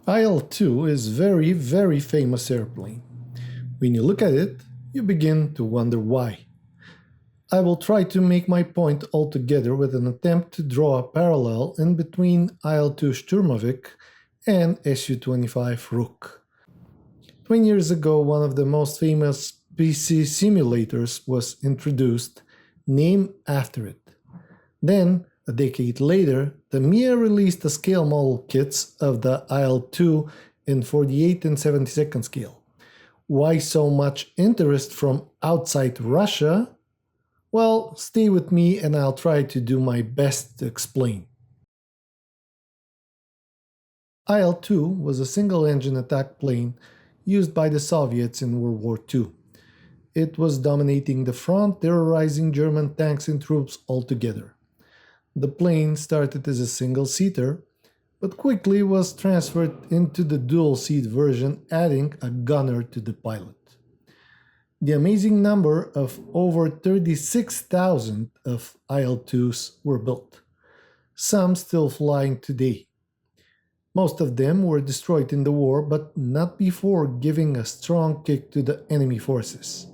Il-2 is very famous airplane. When you look at it, you begin to wonder why. I will try to make my point altogether with an attempt to draw a parallel in between Il-2 Sturmovik and Su-25 Rook. 20 years ago, one of the most famous PC simulators was introduced, named after it. Then, a decade later, the Tamiya released the scale model kits of the Il-2 in 48 and 72nd scale. Why so much interest from outside Russia? Well, stay with me and I'll try to do my best to explain. Il-2 was a single-engine attack plane used by the Soviets in World War II. It was dominating the front, terrorizing German tanks and troops altogether. The plane started as a single-seater, but quickly was transferred into the dual-seat version, adding a gunner to the pilot. The amazing number of over 36,000 of Il-2s were built, some still flying today. Most of them were destroyed in the war, but not before giving a strong kick to the enemy forces.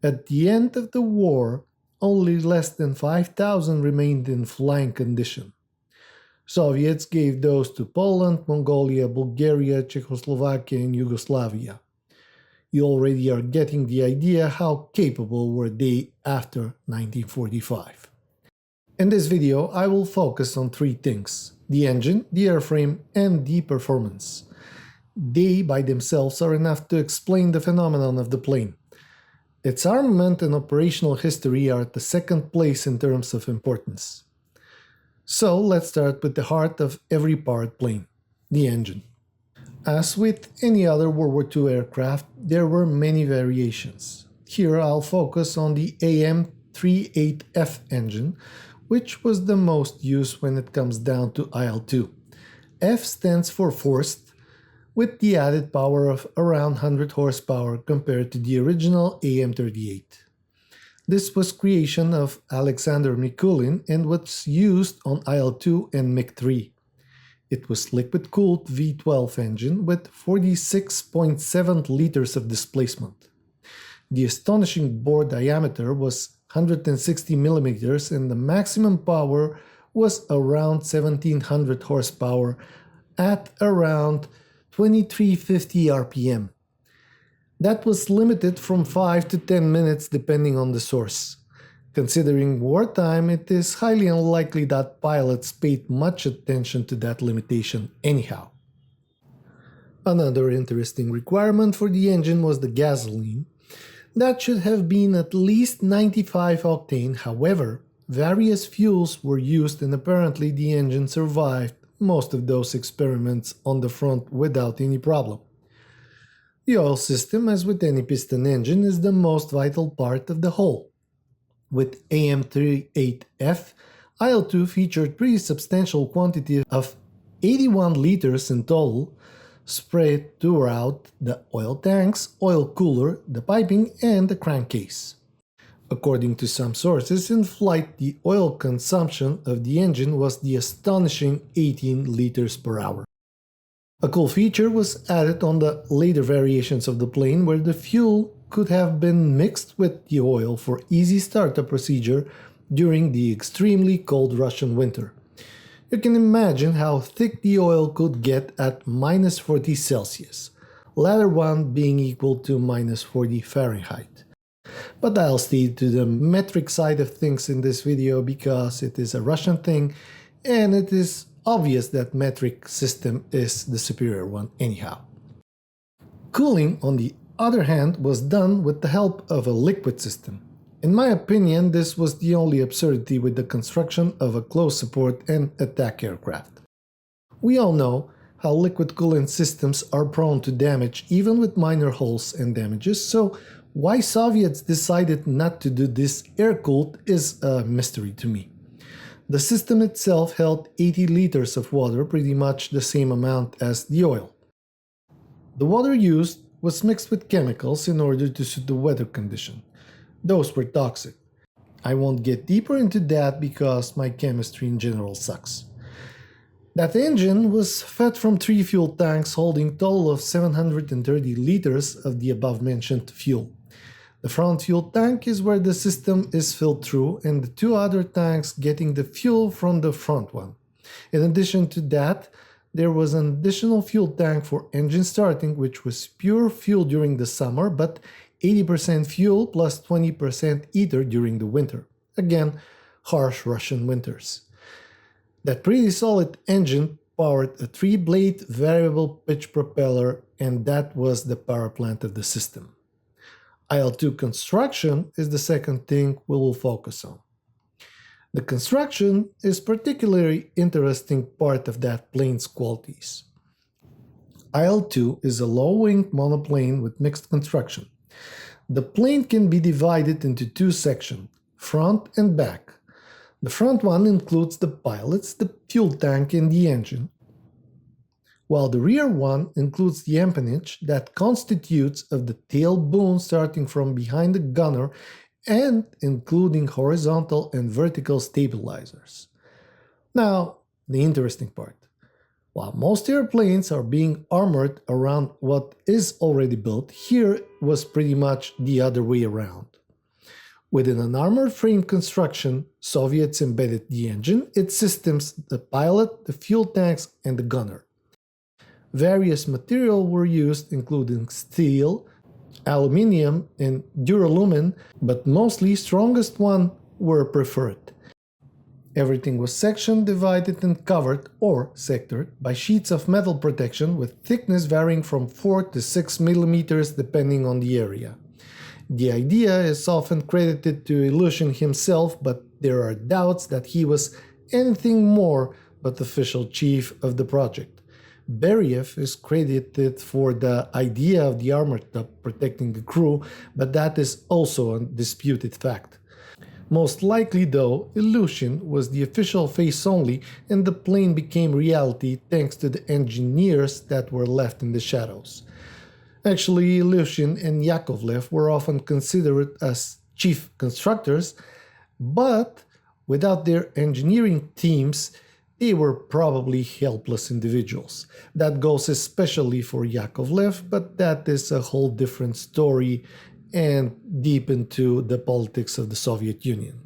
At the end of the war, only less than 5,000 remained in flying condition. Soviets gave those to Poland, Mongolia, Bulgaria, Czechoslovakia, and Yugoslavia. You already are getting the idea how capable were they after 1945. In this video, I will focus on three things: the engine, the airframe, and the performance. They by themselves are enough to explain the phenomenon of the plane. Its armament and operational history are at the second place in terms of importance. So let's start with the heart of every powered plane, the engine. As with any other World War II aircraft, there were many variations. Here I'll focus on the AM-38F engine, which was the most used when it comes down to Il-2. F stands for forced, with the added power of around 100 horsepower compared to the original AM-38. This was creation of Alexander Mikulin and was used on Il-2 and MiG-3. It was liquid-cooled V12 engine with 46.7 liters of displacement. The astonishing bore diameter was 160 millimeters and the maximum power was around 1700 horsepower at around 2350 RPM. That was limited from 5 to 10 minutes depending on the source. Considering wartime, it is highly unlikely that pilots paid much attention to that limitation anyhow. Another interesting requirement for the engine was the gasoline. That should have been at least 95 octane, however, various fuels were used and apparently the engine survived most of those experiments on the front without any problem. The oil system, as with any piston engine, is the most vital part of the whole. With AM-38F, Il-2 featured pretty substantial quantity of 81 liters in total, spread throughout the oil tanks, oil cooler, the piping, and the crankcase. According to some sources, in flight the oil consumption of the engine was the astonishing 18 liters per hour. A cool feature was added on the later variations of the plane where the fuel could have been mixed with the oil for easy startup procedure during the extremely cold Russian winter. You can imagine how thick the oil could get at minus 40 Celsius, latter one being equal to minus 40 Fahrenheit. But I'll stay to the metric side of things in this video because it is a Russian thing and it is obvious that metric system is the superior one anyhow. Cooling, on the other hand, was done with the help of a liquid system. In my opinion, this was the only absurdity with the construction of a close support and attack aircraft. We all know how liquid coolant systems are prone to damage even with minor holes and damages, so why Soviets decided not to do this air-cooled is a mystery to me. The system itself held 80 liters of water, pretty much the same amount as the oil. The water used was mixed with chemicals in order to suit the weather condition. Those were toxic. I won't get deeper into that because my chemistry in general sucks. That engine was fed from 3 fuel tanks holding a total of 730 liters of the above-mentioned fuel. The front fuel tank is where the system is filled through, and the 2 other tanks getting the fuel from the front one. In addition to that, there was an additional fuel tank for engine starting, which was pure fuel during the summer, but 80% fuel plus 20% ether during the winter. Again, harsh Russian winters. That pretty solid engine powered a 3-blade variable pitch propeller, and that was the power plant of the system. Il-2 construction is the second thing we will focus on. The construction is particularly interesting part of that plane's qualities. Il-2 is a low-wing monoplane with mixed construction. The plane can be divided into 2 sections, front and back. The front one includes the pilots, the fuel tank, and the engine, while the rear one includes the empennage that constitutes of the tail boom starting from behind the gunner and including horizontal and vertical stabilizers. Now, the interesting part. While most airplanes are being armored around what is already built, here was pretty much the other way around. Within an armored frame construction, Soviets embedded the engine, its systems, the pilot, the fuel tanks, and the gunner. Various materials were used, including steel, aluminium, and duralumin, but mostly strongest one were preferred. Everything was sectioned, divided, and covered, or sectored, by sheets of metal protection with thickness varying from 4 to 6 mm depending on the area. The idea is often credited to Ilyushin himself, but there are doubts that he was anything more but official chief of the project. Beriev is credited for the idea of the armor tub protecting the crew, but that is also a disputed fact. Most likely though, Ilyushin was the official face only, and the plane became reality thanks to the engineers that were left in the shadows. Actually, Ilyushin and Yakovlev were often considered as chief constructors, but without their engineering teams, they were probably helpless individuals. That goes especially for Yakovlev, but that is a whole different story and deep into the politics of the Soviet Union.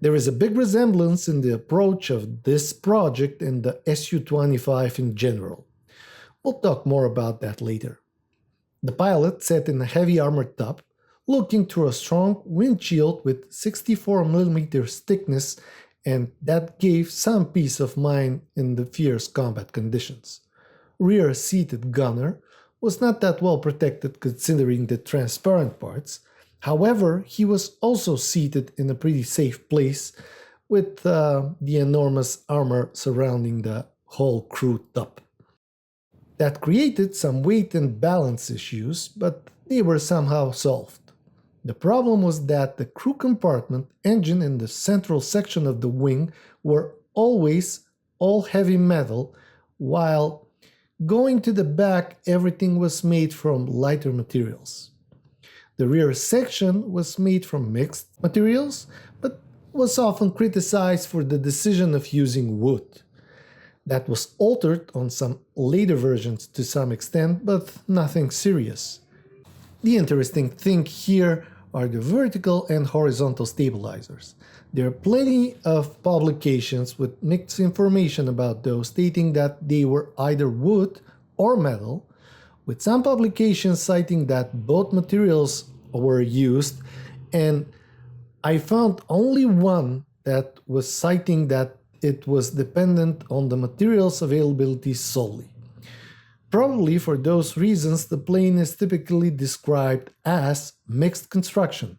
There is a big resemblance in the approach of this project and the Su-25 in general. We'll talk more about that later. The pilot sat in a heavy armored tub, looking through a strong windshield with 64 mm thickness, and that gave some peace of mind in the fierce combat conditions. Rear-seated gunner was not that well protected considering the transparent parts. However, he was also seated in a pretty safe place with the enormous armor surrounding the whole crew tub. That created some weight and balance issues, but they were somehow solved. The problem was that the crew compartment, engine, and the central section of the wing were always all heavy metal, while going to the back everything was made from lighter materials. The rear section was made from mixed materials, but was often criticized for the decision of using wood. That was altered on some later versions to some extent, but nothing serious. The interesting thing here are the vertical and horizontal stabilizers. There are plenty of publications with mixed information about those, stating that they were either wood or metal, with some publications citing that both materials were used, and I found only one that was citing that it was dependent on the materials availability solely. Probably for those reasons, the plane is typically described as mixed construction.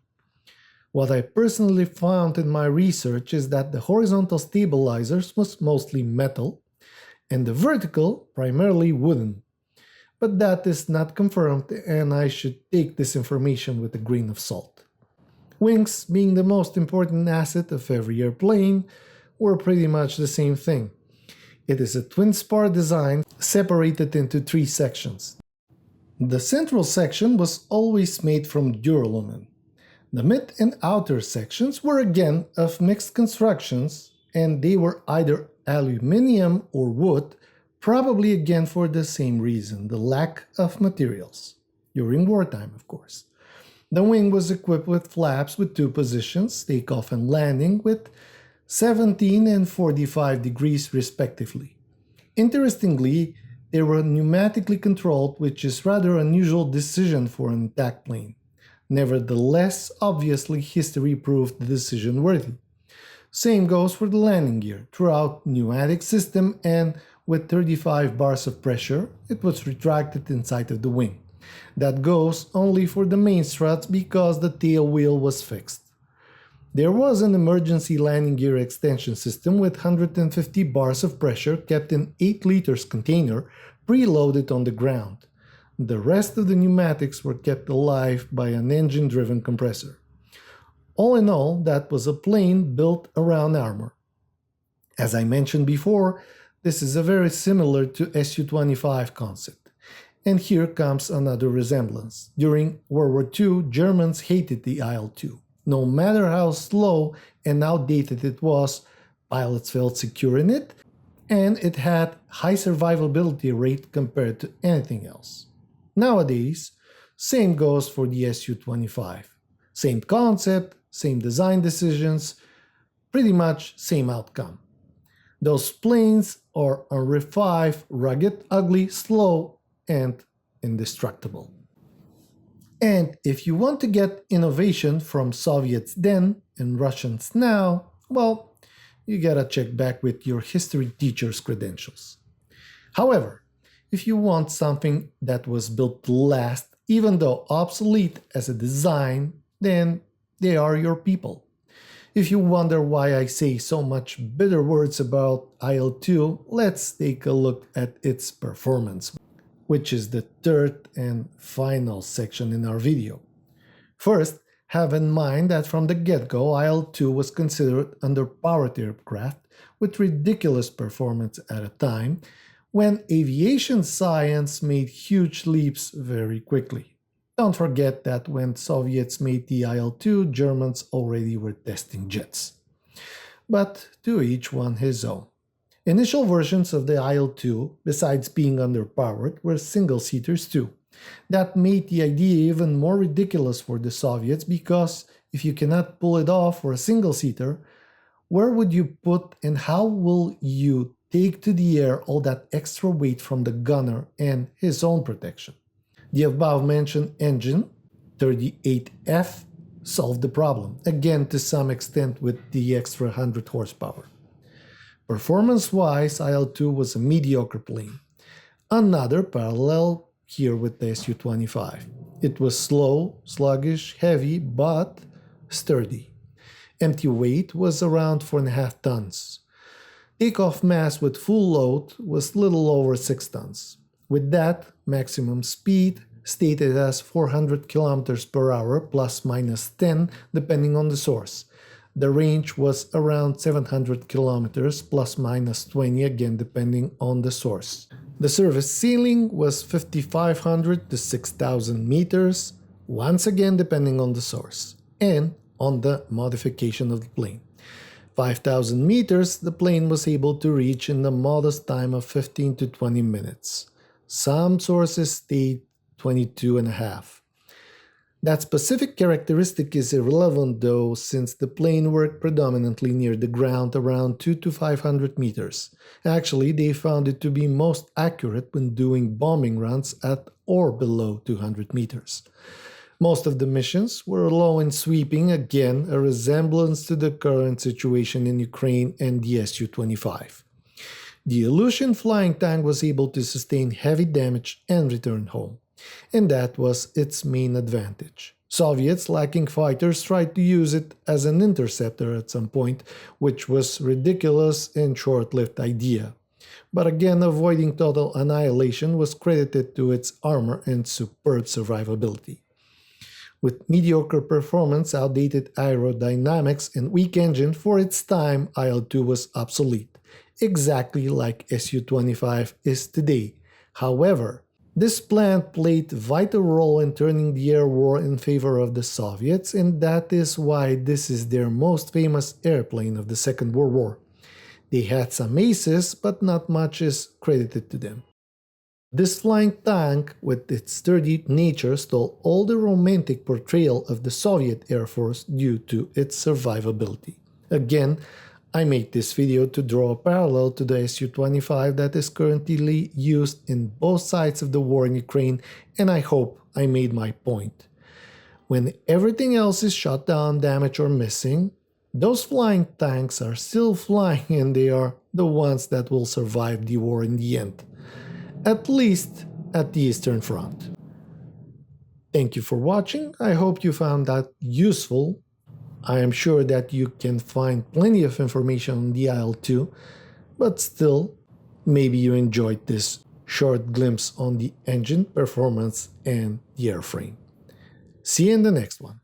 What I personally found in my research is that the horizontal stabilizers was mostly metal and the vertical primarily wooden. But that is not confirmed, and I should take this information with a grain of salt. Wings, being the most important asset of every airplane, were pretty much the same thing. It is a twin-spar design separated into 3 sections. The central section was always made from duralumin. The mid and outer sections were again of mixed constructions, and they were either aluminium or wood, probably again for the same reason, the lack of materials. During wartime, of course. The wing was equipped with flaps with two positions, takeoff and landing, with 17 and 45 degrees respectively. Interestingly, they were pneumatically controlled, which is rather unusual decision for an attack plane. Nevertheless, obviously history proved the decision worthy. Same goes for the landing gear. Throughout pneumatic system and with 35 bars of pressure, it was retracted inside of the wing. That goes only for the main struts because the tail wheel was fixed. There was an emergency landing gear extension system with 150 bars of pressure kept in 8 liters container preloaded on the ground. The rest of the pneumatics were kept alive by an engine-driven compressor. All in all, that was a plane built around armor. As I mentioned before, this is a very similar to Su-25 concept. And here comes another resemblance. During World War II, Germans hated the Il-2. No matter how slow and outdated it was, pilots felt secure in it, and it had high survivability rate compared to anything else. Nowadays, same goes for the Su-25. Same concept, same design decisions, pretty much same outcome. Those planes are R5, rugged, ugly, slow, and indestructible. And if you want to get innovation from Soviets then and Russians now, well, you gotta check back with your history teacher's credentials. However, if you want something that was built to last, even though obsolete as a design, then they are your people. If you wonder why I say so much bitter words about Il-2, let's take a look at its performance, which is the third and final section in our video. First, have in mind that from the get-go, Il-2 was considered underpowered aircraft with ridiculous performance at a time when aviation science made huge leaps very quickly. Don't forget that when Soviets made the Il-2, Germans already were testing jets. But to each one his own. Initial versions of the Il-2, besides being underpowered, were single-seaters too. That made the idea even more ridiculous for the Soviets because if you cannot pull it off for a single-seater, where would you put and how will you take to the air all that extra weight from the gunner and his own protection? The above-mentioned engine, 38F, solved the problem, again to some extent with the extra 100 horsepower. Performance-wise, Il-2 was a mediocre plane. Another parallel here with the Su-25. It was slow, sluggish, heavy, but sturdy. Empty weight was around 4.5 tons. Takeoff mass with full load was little over 6 tons. With that, maximum speed stated as 400 km per hour plus minus 10 depending on the source. The range was around 700 kilometers plus minus 20 again depending on the source. The service ceiling was 5,500 to 6,000 meters, once again depending on the source and on the modification of the plane. 5,000 meters the plane was able to reach in the modest time of 15 to 20 minutes. Some sources state 22.5. That specific characteristic is irrelevant though, since the plane worked predominantly near the ground around 200 to 500 meters. Actually, they found it to be most accurate when doing bombing runs at or below 200 meters. Most of the missions were low and sweeping, again a resemblance to the current situation in Ukraine and the Su-25. The Ilyushin flying tank was able to sustain heavy damage and return home, and that was its main advantage. Soviets lacking fighters tried to use it as an interceptor at some point, which was ridiculous and short-lived idea. But again, avoiding total annihilation was credited to its armor and superb survivability. With mediocre performance, outdated aerodynamics, and weak engine for its time, Il-2 was obsolete, exactly like Su-25 is today. However, this plant played a vital role in turning the air war in favor of the Soviets, and that is why this is their most famous airplane of the Second World War. They had some aces, but not much is credited to them. This flying tank, with its sturdy nature, stole all the romantic portrayal of the Soviet Air Force due to its survivability. Again, I made this video to draw a parallel to the Su-25 that is currently used in both sides of the war in Ukraine, and I hope I made my point. When everything else is shot down, damaged, or missing, those flying tanks are still flying, and they are the ones that will survive the war in the end. At least at the Eastern Front. Thank you for watching. I hope you found that useful. I am sure that you can find plenty of information on the Il-2, but still, maybe you enjoyed this short glimpse on the engine performance and the airframe. See you in the next one.